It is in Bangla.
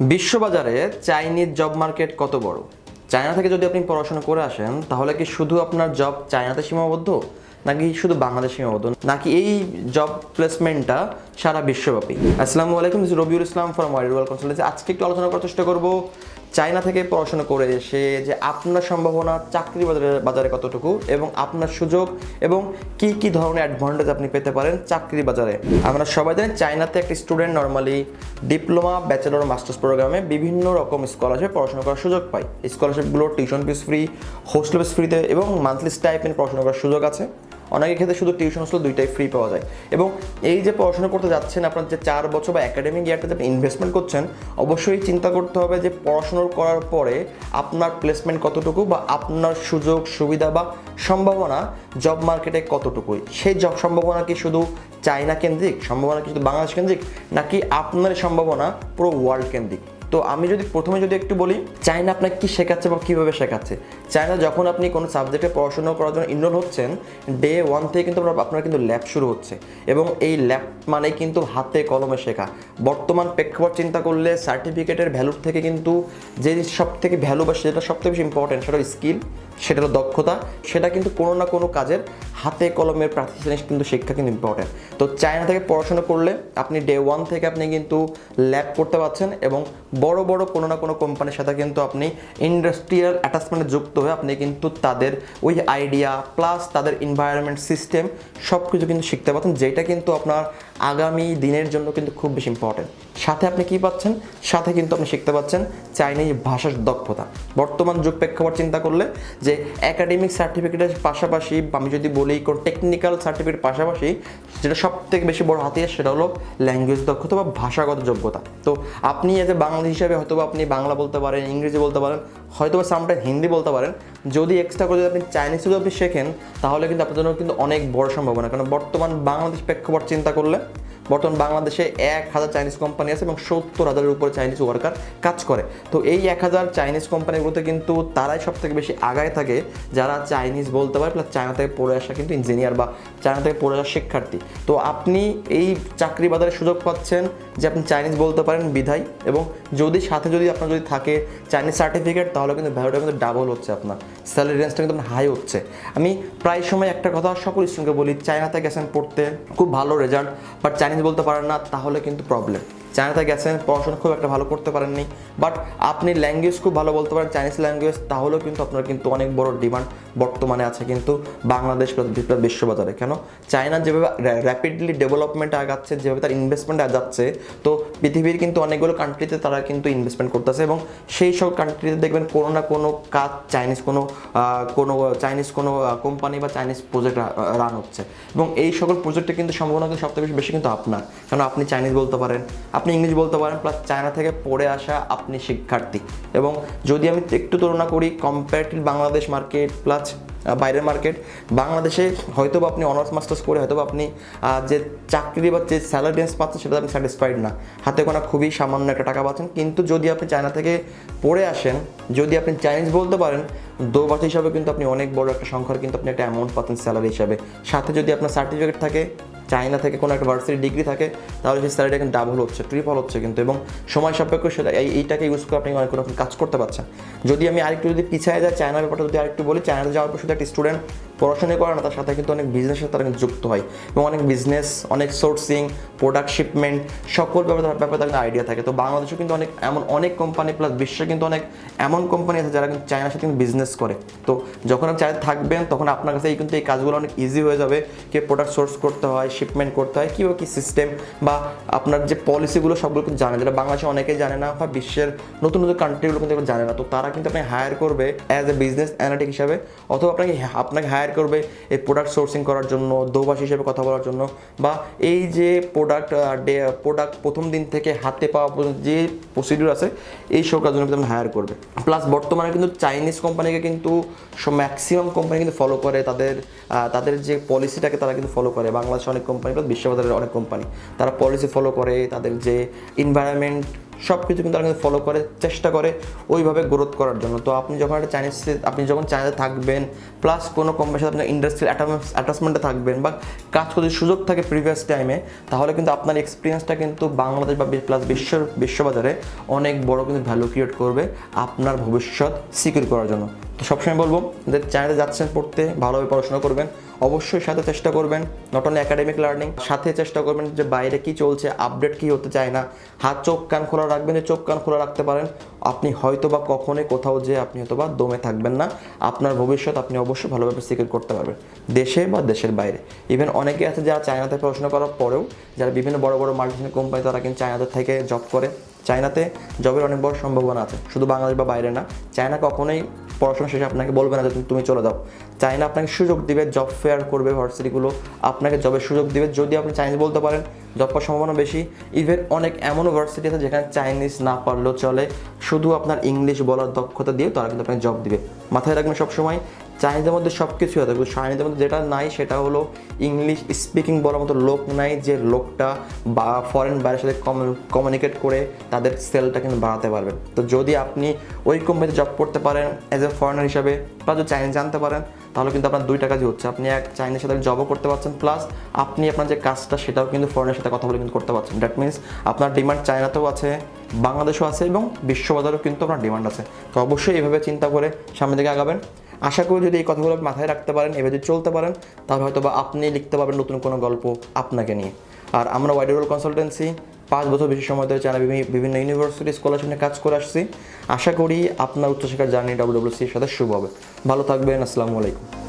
বিশ্ববাজারে চাইনিজ জব মার্কেট কত বড়? চায়না থেকে যদি আপনি পড়াশোনা করে আসেন তাহলে কি শুধু আপনার জব চায়নাতে সীমাবদ্ধ, নাকি শুধু বাংলাদেশে সীমাবদ্ধ, নাকি এই জব প্লেসমেন্টটা সারা বিশ্বব্যাপী? আসসালামু আলাইকুম, this is Rabiul Islam from Widewall consultancy. আজকে একটু আলোচনা করার চেষ্টা করব চায়না থেকে পড়াশোনা করে এসে যে আপনার সম্ভাবনা চাকরি বাজারে কতটুকু, এবং আপনার সুযোগ এবং কি কি ধরনের অ্যাডভান্টেজ আপনি পেতে পারেন চাকরি বাজারে। আমরা সবাই জানি চায়নাতে একটা student normally diploma, bachelor, masters প্রোগ্রামে বিভিন্ন রকম স্কলারশিপ পড়াশোনা করার সুযোগ পায়। স্কলারশিপগুলো tuition fees free, hostel fees ফ্রিতে এবং মান্থলি স্টাইপেন্ড পড়াশোনা করার সুযোগ আছে। অনেকের ক্ষেত্রে শুধু টিউশন হোস্টেল দুইটাই ফ্রি পাওয়া যায়। এবং এই যে পড়াশোনা করতে যাচ্ছেন, আপনার যে 4 বছর বা একাডেমিক ইয়ারটা যে আপনি ইনভেস্টমেন্ট করছেন, অবশ্যই চিন্তা করতে হবে যে পড়াশোনা করার পরে আপনার প্লেসমেন্ট কতটুকু, বা আপনার সুযোগ সুবিধা বা সম্ভাবনা জব মার্কেটে কতটুকু। সেই জব সম্ভাবনা কি শুধু চায়না কেন্দ্রিক, সম্ভাবনা কি শুধু বাংলাদেশ কেন্দ্রিক, নাকি আপনার সম্ভাবনা পুরো ওয়ার্ল্ড কেন্দ্রিক? তো আমি যদি প্রথমে একটু বলি, চায়না আপনাকে কী শেখাচ্ছে বা কীভাবে শেখাচ্ছে। চায়না যখন আপনি কোনো সাবজেক্টে পড়াশোনা করার জন্য ইনরোল হচ্ছেন, ডে 1 থেকে কিন্তু আপনার কিন্তু ল্যাব শুরু হচ্ছে। এবং এই ল্যাব মানে কিন্তু হাতে কলমে শেখা। বর্তমান প্রেক্ষাপট চিন্তা করলে সার্টিফিকেটের ভ্যালুর থেকে কিন্তু যে সব থেকে ভ্যালু বা যেটা সবথেকে বেশি ইম্পর্টেন্ট, সেটা স্কিল, সেটা হলো দক্ষতা। সেটা কিন্তু কোনো না কোনো কাজের হাতে কলমের প্রাতিষ্ঠানিক কিন্তু শিক্ষা কিন্তু ইম্পর্টেন্ট। তো চায়না থেকে পড়াশোনা করলে আপনি ডে 1 থেকে আপনি কিন্তু ল্যাব করতে পারছেন, এবং বড় বড় কোনো না কোনো কোম্পানির সাথে কিন্তু আপনি ইন্ডাস্ট্রিয়াল অ্যাটাচমেন্টে যুক্ত হয়ে আপনি কিন্তু তাদের ওই আইডিয়া প্লাস তাদের এনভায়রনমেন্ট সিস্টেম সব কিছু কিন্তু শিখতে পাচ্ছেন, যেটা কিন্তু আপনার আগামী দিনের জন্য কিন্তু খুব বেশি ইম্পর্টেন্ট। সাথে আপনি কী পাচ্ছেন? সাথে কিন্তু আপনি শিখতে পাচ্ছেন চাইনিজ ভাষার দক্ষতা। বর্তমান যুগ প্রেক্ষাপট চিন্তা করলে যে একাডেমিক সার্টিফিকেটের পাশাপাশি আমি যদি বলি কোনো টেকনিক্যাল সার্টিফিকেট পাশাপাশি যেটা সবথেকে বেশি বড় হাতিয়ার, সেটা হলো ল্যাঙ্গুয়েজ দক্ষতা বা ভাষাগত যোগ্যতা। তো আপনি এজ এ বাংলাদেশি হিসাবে হয়তো আপনি বাংলা বলতে পারেন, ইংরেজি বলতে পারেন, হয়তো বা সামটাইম হিন্দি বলতে পারেন। যদি এক্সট্রা করে যদি আপনি চাইনিজ যদি আপনি শেখেন, তাহলে কিন্তু আপনার জন্য কিন্তু অনেক বড় সম্ভাবনা। কারণ বর্তমান বাংলাদেশ প্রেক্ষাপট চিন্তা করলে বর্তমান বাংলাদেশে 1000 চাইনিজ কোম্পানি আছে এবং 70,000-এর উপরে চাইনিজ ওয়ার্কার কাজ করে। তো এই 1000 চাইনিজ কোম্পানিগুলোতে কিন্তু তারাই সব থেকে বেশি আগায় থাকে যারা চাইনিজ বলতে পারে, প্লাস চায়না থেকে পড়ে আসা কিন্তু ইঞ্জিনিয়ার বা চায়না থেকে পড়ে আসা শিক্ষার্থী। তো আপনি এই চাকরি বাজারে সুযোগ পাচ্ছেন যে আপনি চাইনিজ বলতে পারেন বিধায়, এবং যদি সাথে যদি আপনার যদি থাকে চাইনিজ সার্টিফিকেট, তাহলে কিন্তু ভ্যালুটা কিন্তু ডাবল হচ্ছে, আপনার স্যালারি রেঞ্জটা কিন্তু হাই হচ্ছে। আমি প্রায় সময় একটা কথা সকল স্টুডেন্টকে বলি, চায়নাতে গেছেন পড়তে, খুব ভালো রেজাল্ট, বাট চাইনিজ বলতে পারেন না, তাহলে কিন্তু প্রবলেম। চায়নাতে গেছেন, পড়াশোনা খুব একটা ভালো করতে পারেননি, বাট আপনি ল্যাঙ্গুয়েজ খুব ভালো বলতে পারেন, চাইনিজ ল্যাঙ্গুয়েজ, তাহলেও কিন্তু আপনার কিন্তু অনেক বড় ডিমান্ড বর্তমানে আছে কিন্তু বাংলাদেশ বিশ্ববাজারে। কেন? চায়না যেভাবে র্যাপিডলি ডেভেলপমেন্ট আগাচ্ছে, যেভাবে তার ইনভেস্টমেন্ট যাচ্ছে, তো পৃথিবীর কিন্তু অনেকগুলো কান্ট্রিতে তারা কিন্তু ইনভেস্টমেন্ট করতেছে, এবং সেই সব কান্ট্রিতে দেখবেন কোনো না কোনো কাজ চাইনিজ কোনো কোম্পানি বা চাইনিজ প্রজেক্ট রান হচ্ছে। এবং এই সকল প্রজেক্টে কিন্তু সম্ভাবনা কিন্তু সবথেকে বেশি কিন্তু আপনার, কারণ আপনি চাইনিজ বলতে পারেন, আপনি ইংলিশ বলতে পারেন, প্লাস চায়না থেকে পড়ে আসা আপনি শিক্ষার্থী। এবং যদি আমি একটু তুলনা করি কম্পারেটিভ বাংলাদেশ মার্কেট প্লাস বাইরের মার্কেট, বাংলাদেশে হয়তো বা আপনি অনার্স মাস্টার্স করে হয়তো বা আপনি যে চাকরি বা যে স্যালারি রেঞ্জ পাচ্ছেন সেটা আপনি স্যাটিসফাইড না, হাতে গোনা খুবই সামান্য একটা টাকা পাচ্ছেন। কিন্তু যদি আপনি চায়না থেকে পড়ে আসেন, যদি আপনি চাইনিজ বলতে পারেন, দোভাষী হিসাবে কিন্তু আপনি অনেক বড় একটা সংখ্যার কিন্তু আপনি একটা অ্যামাউন্ট পাচ্ছেন স্যালারি হিসাবে। সাথে যদি আপনার সার্টিফিকেট থাকে, চায়না থেকে কোনো একটা ভার্সিটি ডিগ্রি থাকে, তাহলে সেই স্যালারিটা কিন্তু ডাবল হচ্ছে, ট্রিপল হচ্ছে কিন্তু, এবং সময় সাপেক্ষ সেটা এইটাকে ইউজ করে আপনি অনেক রকম কাজ করতে পারছেন। যদি আমি আরেকটু যদি পিছিয়ে যাই, চায়নার ব্যাপারটা যদি আরেকটু বলি, চায়নাতে যাওয়ার পর শুধু একটা স্টুডেন্ট পড়াশোনা করে না, তার সাথে কিন্তু অনেক বিজনেসের সাথে তারা কিন্তু যুক্ত হয়, এবং অনেক বিজনেস, অনেক সোর্সিং, প্রোডাক্ট শিপমেন্ট, সকল ব্যাপারে তাদের আইডিয়া থাকে। তো বাংলাদেশেও কিন্তু অনেক কোম্পানি প্লাস বিশ্বে কিন্তু অনেক এমন কোম্পানি আছে যারা কিন্তু চায়নার সাথে কিন্তু বিজনেস করে। তো যখন আপনি চায়না থাকবেন, তখন আপনার কাছে কিন্তু এই কাজগুলো অনেক ইজি হয়ে যাবে, কি প্রোডাক্ট সোর্স করতে হয়, শিপমেন্ট করতে হয়, কীভাবে কী সিস্টেম, বা আপনার যে পলিসিগুলো সবগুলো কিন্তু জানে, যেটা বাংলাদেশে অনেকেই জানে না, বা বিশ্বের নতুন নতুন কান্ট্রিগুলো কিন্তু জানে না। তো তারা কিন্তু আপনি হায়ার করবে অ্যাজ এ বিজনেস অ্যানালিটিক হিসাবে, অথবা আপনাকে হায়ার করবে এই প্রোডাক্ট সোর্সিং করার জন্য, দোভাষী হিসেবে কথা বলার জন্য, বা এই যে প্রোডাক্ট প্রথম দিন থেকে হাতে পাওয়া পর্যন্ত যে প্রসিডিউর আছে, এই সব কাজের জন্য আপনি হায়ার করবে। প্লাস বর্তমানে কিন্তু চাইনিজ কোম্পানিকে কিন্তু ম্যাক্সিমাম কোম্পানি কিন্তু ফলো করে, তাদের যে পলিসিটাকে তারা কিন্তু ফলো করে। বাংলাদেশে অনেক কোম্পানি, বিশ্ববাজারের অনেক কোম্পানি তারা পলিসি ফলো করে, তাদের যে এনভায়রনমেন্ট সব কিছু কিন্তু তারা কিন্তু ফলো করে, চেষ্টা করে ওইভাবে গ্রোথ করার জন্য। তো আপনি যখন একটা আপনি যখন চায়নাতে থাকবেন, প্লাস কোনো কোম্পানির সাথে আপনার ইন্ডাস্ট্রিয়াল অ্যাটাচমেন্টে থাকবেন বা কাজ করতে সুযোগ থাকে প্রিভিয়াস টাইমে, তাহলে কিন্তু আপনার এক্সপিরিয়েন্সটা কিন্তু বাংলাদেশ বা প্লাস বিশ্ববাজারে অনেক বড় কিন্তু ভ্যালু ক্রিয়েট করবে আপনার ভবিষ্যৎ সিকিউর করার জন্য। তো সবসময় বলবো যে চায়নাতে যাচ্ছেন পড়তে, ভালোভাবে পড়াশোনা করবেন, অবশ্যই সাথে চেষ্টা করবেন নট অনলি একাডেমিক লার্নিং, সাথে চেষ্টা করবেন যে বাইরে কি চলছে, আপডেট কি হতে চায় না, হাত চোখ কান খোলা রাখবেন। যে চোখ কান খোলা রাখতে পারেন, আপনি হয়তো বা কখনোই কোথাও যে আপনি হয়তো বা দমে থাকবেন না, আপনার ভবিষ্যৎ আপনি অবশ্যই ভালোভাবে সিকিউর করতে পারবেন দেশে বা দেশের বাইরে। ইভেন অনেকে আছে যারা চায়নাতে পড়াশোনা করার পরেও, যারা বিভিন্ন বড় বড় মাল্টিনেশনাল কোম্পানি, তারা কিন্তু চায়নাতে থেকে জব করে। চায়নাতে জবের অনেক বড় সম্ভাবনা আছে, শুধু বাংলাদেশ বা বাইরে না। চায়না কখনোই পড়াশোনা শেষে আপনাকে বলবে না যে তুমি চলে যাও। চায়না আপনাকে সুযোগ দিবে, জব ফেয়ার করবে ভার্সিটিগুলো, আপনাকে জবের সুযোগ দিবে যদি আপনি চাইনিজ বলতে পারেন, জব পাওয়ার সম্ভাবনা বেশি। ইভেন অনেক এমনও ভার্সিটি আছে যেখানে চাইনিজ না পারলেও চলে, শুধু আপনার ইংলিশ বলার দক্ষতা দিয়ে তারা কিন্তু আপনাকে জব দিবে। মাথায় রাখবেন সবসময়, চাইনিজের মধ্যে সব কিছু আছে, চাইনিজের মধ্যে যেটা নাই সেটা হলো ইংলিশ স্পিকিং বলার মতো লোক নাই, যে লোকটা বা ফরেন বাইরের সাথে কমিউনিকেট করে তাদের সেলটা কিন্তু বাড়াতে পারবেন। তো যদি আপনি ওই কোম্পানিতে জব করতে পারেন অ্যাজ এ ফরেনার হিসাবে, প্লাস যদি চাইনিজ জানতে পারেন, তাহলে কিন্তু আপনার দুইটা কাজই হচ্ছে। আপনি এক চাইনিজের সাথে জবও করতে পারছেন, প্লাস আপনি আপনার যে কাজটা সেটাও কিন্তু ফরেনের সাথে কথা বলে কিন্তু করতে পারছেন। দ্যাট মিনস আপনার ডিমান্ড চায়নাতেও আছে, বাংলাদেশও আছে এবং বিশ্ববাজারেও কিন্তু আপনার ডিমান্ড আছে। তো অবশ্যই এভাবে চিন্তা করে সামনের দিকে আগাবেন। আশা করি যদি এই কথাগুলো মাথায় রাখতে পারেন, এভাবে যদি চলতে পারেন, তাহলে হয়তো বা আপনি লিখতে পারবেন নতুন কোনো গল্প আপনাকে নিয়ে। আর আমরা ওয়াইড রোল কনসালটেন্সি 5 বছর বেশি সময় ধরে চায়না বিভিন্ন ইউনিভার্সিটি স্কলারশিপ নিয়ে কাজ করে আসছি। আশা করি আপনার উচ্চশিক্ষার জার্নি WWC এর সাথে শুরু হবে। ভালো থাকবেন, আসসালামু আলাইকুম।